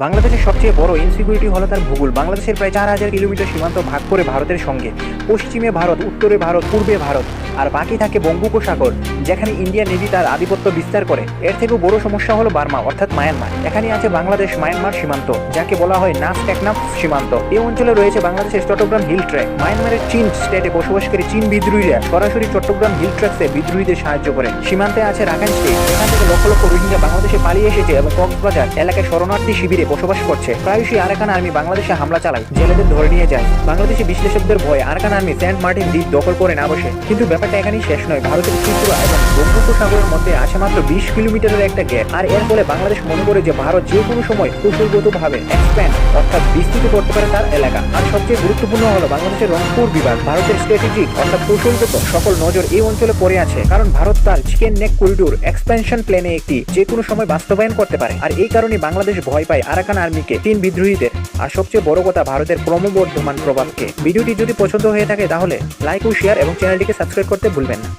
বাংলাদেশের সবচেয়ে বড় ইনসিকিউরিটি হলো তার ভূগোল। বাংলাদেশের প্রায় 4000 কিলোমিটার সীমান্ত ভাগ করে ভারতের সঙ্গে। পশ্চিমে ভারত, উত্তরে ভারত, পূর্বে ভারত, আর বাকি থাকে বঙ্গোপসাগর, যেখানে ইন্ডিয়ান নেভি তার আধিপত্য বিস্তার করে। এর থেকেও বড় সমস্যা হলো বার্মা অর্থাৎ মায়ানমার। এখানে আছে বাংলাদেশ মায়ানমার সীমান্ত, যাকে বলা হয় নাস টেকনাফ সীমান্ত। এই অঞ্চলে রয়েছে বাংলাদেশের চট্টগ্রাম হিল ট্র্যাক। মায়ানমারের চীন স্টেটে বসবাসকারী চীন বিদ্রোহীরা সরাসরি চট্টগ্রাম হিল ট্র্যাক্সে বিদ্রোহীদের সাহায্য করে। সীমান্তে আছে রাখাইন স্টেট, এখান থেকে লক্ষ লক্ষ রোহিঙ্গা বাংলাদেশে পালিয়ে এসেছে এবং কক্সবাজার এলাকায় শরণার্থী শিবিরে বসবাস করছে। প্রায়শই আরাকান আর্মি বাংলাদেশে হামলা চালায়, জেলেদের ধরে নিয়ে যায়। বাংলাদেশি বিশ্লেষকদের ভয়ে আরাকান আর্মি সেন্ট মার্টিন দ্বীপ দখল করে না বসে। কিন্তু ব্যাপারটা এখানেই শেষ নয়। ভারতের ত্রিপুরা এবং বঙ্গোপসাগরের মধ্যে আছে মাত্র 20 কিলোমিটারের একটা গ্যাপ। আর এর ফলে বাংলাদেশ মনে করে যে ভারত যে কোনো সময় কৌশলগতভাবে এক্সপ্যান্ড অর্থাৎ বিস্তৃত করতে পারে তার এলাকা। আর সবচেয়ে গুরুত্বপূর্ণ হলো বাংলাদেশের রংপুর বিভাগ। ভারতের স্ট্র্যাটেজিক অর্থাৎ কৌশলগত সকল নজর এই অঞ্চলে পড়ে আছে, কারণ ভারত তার চিকেন নেক করিডোর এক্সপেনশন প্ল্যানে একটি যে কোনো সময় বাস্তবায়ন করতে পারে। আর এই কারণে বাংলাদেশ ভয় পায় আরাকান আর্মিকে, চীন বিদ্রোহীদের, আর সবচেয়ে বড় কথা ভারতের ক্রমবর্ধমান প্রভাবকে। ভিডিওটি যদি পছন্দ হয়ে থাকে তাহলে লাইক ও শেয়ার এবং চ্যানেলটিকে সাবস্ক্রাইব করতে ভুলবেন না।